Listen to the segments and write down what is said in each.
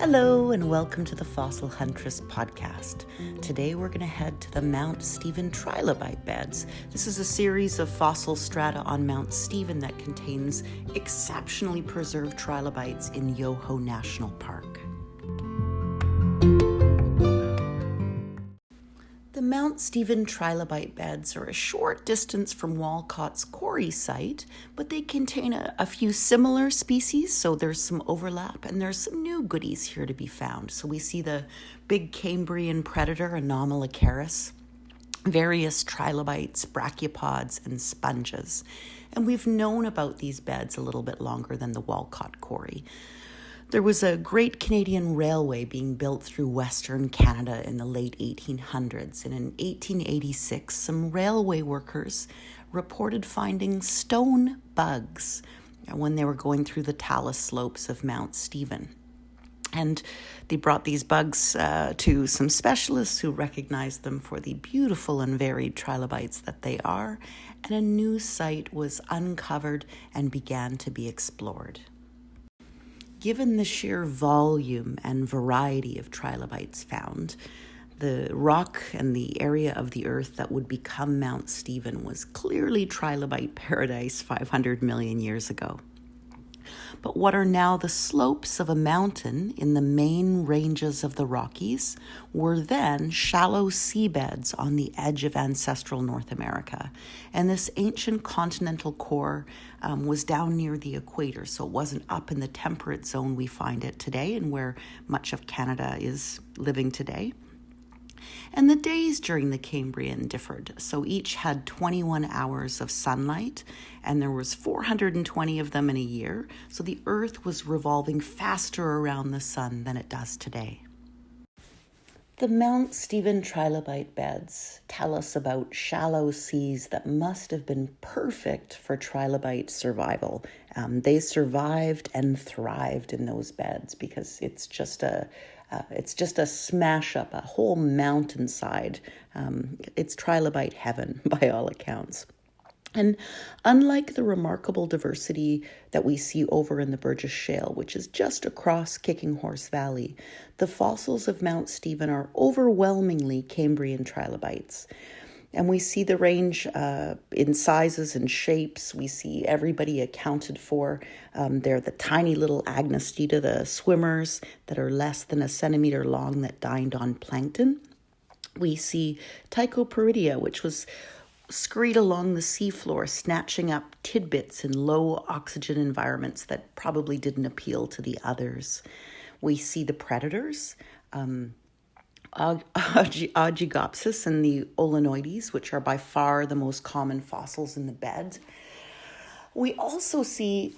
Hello and welcome to the Fossil Huntress podcast. Today we're going to head to the Mount Stephen Trilobite Beds. This is a series of fossil strata on Mount Stephen that contains exceptionally preserved trilobites in Yoho National Park. The Mount Stephen Trilobite Beds are a short distance from Walcott's quarry site, but they contain a few similar species, so there's some overlap, and there's some new goodies here to be found. So we see the big Cambrian predator, Anomalocaris, various trilobites, brachiopods, and sponges. And we've known about these beds a little bit longer than the Walcott quarry. There was a great Canadian railway being built through Western Canada in the late 1800s, and in 1886, some railway workers reported finding stone bugs when they were going through the talus slopes of Mount Stephen. And they brought these bugs to some specialists who recognized them for the beautiful and varied trilobites that they are, and a new site was uncovered and began to be explored. Given the sheer volume and variety of trilobites found, the rock and the area of the earth that would become Mount Stephen was clearly trilobite paradise 500 million years ago. But what are now the slopes of a mountain in the main ranges of the Rockies were then shallow seabeds on the edge of ancestral North America. And this ancient continental core was down near the equator, so it wasn't up in the temperate zone we find it today and where much of Canada is living today. And the days during the Cambrian differed. So each had 21 hours of sunlight, and there was 420 of them in a year. So the Earth was revolving faster around the sun than it does today. The Mount Stephen Trilobite Beds tell us about shallow seas that must have been perfect for trilobite survival. They survived and thrived in those beds because it's just a smash up, a whole mountainside. It's trilobite heaven by all accounts. And unlike the remarkable diversity that we see over in the Burgess Shale, which is just across Kicking Horse Valley, the fossils of Mount Stephen are overwhelmingly Cambrian trilobites. And we see the range in sizes and shapes. We see everybody accounted for. They're the tiny little agnostida, the swimmers that are less than a centimeter long that dined on plankton. We see Tychoparidia, which was scurried along the seafloor, snatching up tidbits in low oxygen environments that probably didn't appeal to the others. We see the predators, Ogygopsis and the Olenoides, which are by far the most common fossils in the bed. We also see,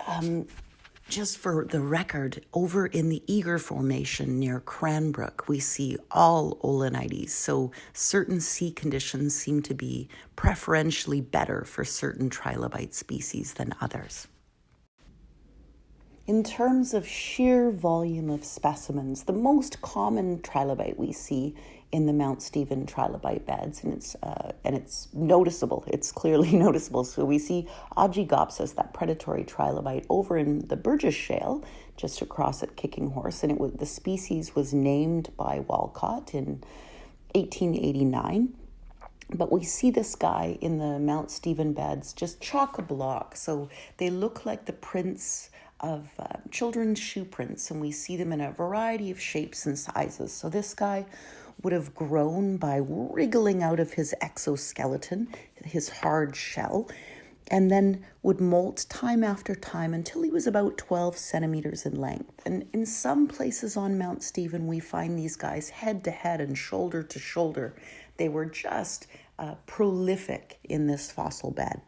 just for the record, over in the Eager Formation near Cranbrook, we see all Olenoides. So certain sea conditions seem to be preferentially better for certain trilobite species than others. In terms of sheer volume of specimens, the most common trilobite we see in the Mount Stephen Trilobite Beds, and it's noticeable. It's clearly noticeable. So we see Ogygopsis, that predatory trilobite, over in the Burgess Shale, just across at Kicking Horse, and the species was named by Walcott in 1889. But we see this guy in the Mount Stephen Beds just chock-a-block. So they look like the prints of children's shoe prints, and we see them in a variety of shapes and sizes. So this guy would have grown by wriggling out of his exoskeleton, his hard shell, and then would molt time after time until he was about 12 centimeters in length. And in some places on Mount Stephen, we find these guys head to head and shoulder to shoulder. They were just prolific in this fossil bed.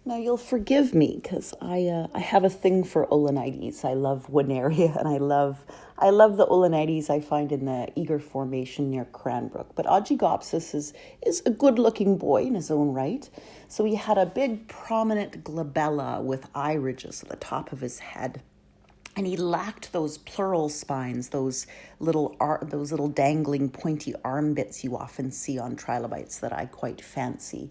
Now, you'll forgive me because I have a thing for Olenoides. I love Winaria, and I love the Olenoides I find in the Eager Formation near Cranbrook. But Ogygopsis is a good-looking boy in his own right. So he had a big, prominent glabella with eye ridges at the top of his head. And he lacked those pleural spines, those little dangling pointy arm bits you often see on trilobites that I quite fancy.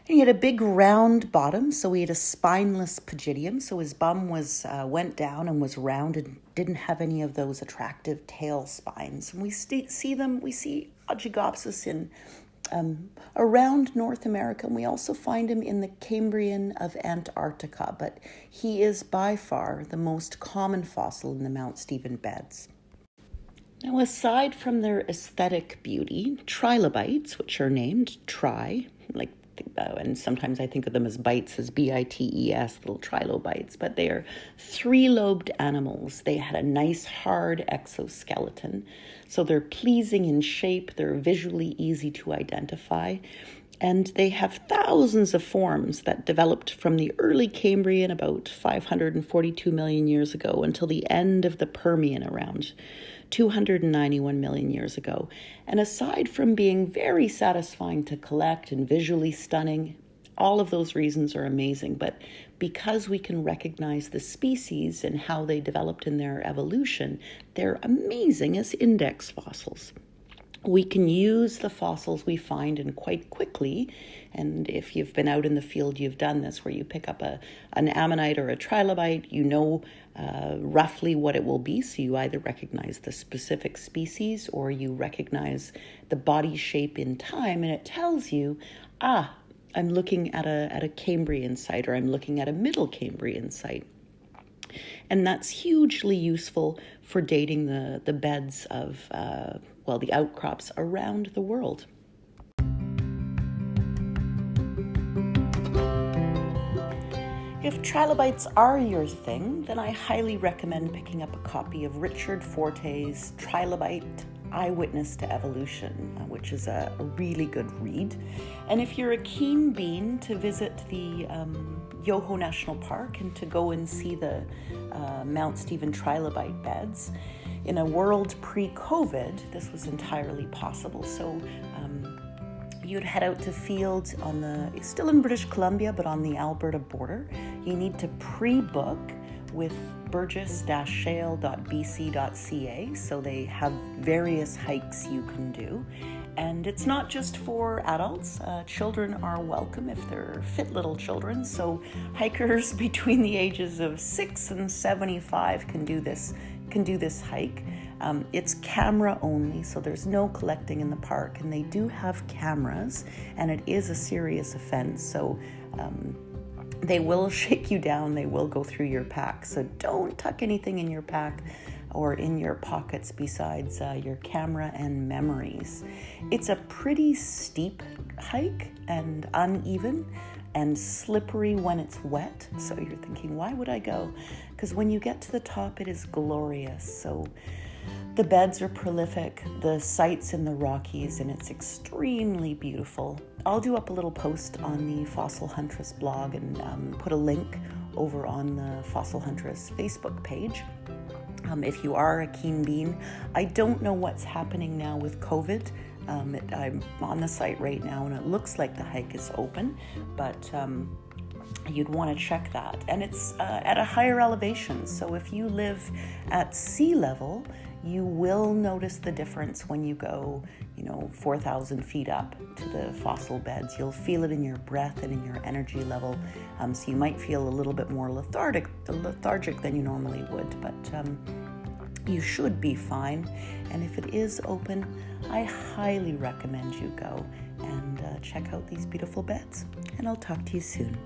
And he had a big round bottom, so he had a spineless pygidium. So his bum went down and was round and didn't have any of those attractive tail spines. And we see Ogygopsis in around North America, and we also find him in the Cambrian of Antarctica, but he is by far the most common fossil in the Mount Stephen beds. Now, aside from their aesthetic beauty, trilobites, which are named and sometimes I think of them as bites, as bites, little trilobites, but they are three-lobed animals. They had a nice hard exoskeleton, so they're pleasing in shape, they're visually easy to identify, and they have thousands of forms that developed from the early Cambrian about 542 million years ago until the end of the Permian around 291 million years ago. And aside from being very satisfying to collect and visually stunning, all of those reasons are amazing. But because we can recognize the species and how they developed in their evolution, they're amazing as index fossils. We can use the fossils we find and quite quickly, and if you've been out in the field, you've done this, where you pick up an ammonite or a trilobite, you know roughly what it will be, so you either recognize the specific species or you recognize the body shape in time, and it tells you, I'm looking at a Cambrian site, or I'm looking at a Middle Cambrian site. And that's hugely useful for dating the beds of, the outcrops around the world. If trilobites are your thing, then I highly recommend picking up a copy of Richard Forte's Trilobite Eyewitness to Evolution, which is a really good read. And if you're a keen bean to visit the Yoho National Park and to go and see the Mount Stephen Trilobite Beds, in a world pre-COVID, this was entirely possible. So you'd head out to fields still in British Columbia, but on the Alberta border. You need to pre-book with burgess-shale.bc.ca, so they have various hikes you can do. And it's not just for adults. Children are welcome if they're fit little children. So hikers between the ages of 6 and 75 can do this hike. It's camera only, so there's no collecting in the park, and they do have cameras, and it is a serious offense. So they will shake you down, they will go through your pack. So don't tuck anything in your pack or in your pockets besides your camera and memories. It's a pretty steep hike and uneven and slippery when it's wet. So you're thinking, why would I go? Because when you get to the top, it is glorious. So the beds are prolific, the sites in the Rockies, and it's extremely beautiful. I'll do up a little post on the Fossil Huntress blog and put a link over on the Fossil Huntress Facebook page. If you are a keen bean, I don't know what's happening now with COVID. I'm on the site right now, and it looks like the hike is open, but you'd want to check that. And it's at a higher elevation, so if you live at sea level, you will notice the difference when you go, 4,000 feet up to the fossil beds. You'll feel it in your breath and in your energy level, so you might feel a little bit more lethargic than you normally would, but you should be fine. And if it is open, I highly recommend you go and check out these beautiful beds. And I'll talk to you soon.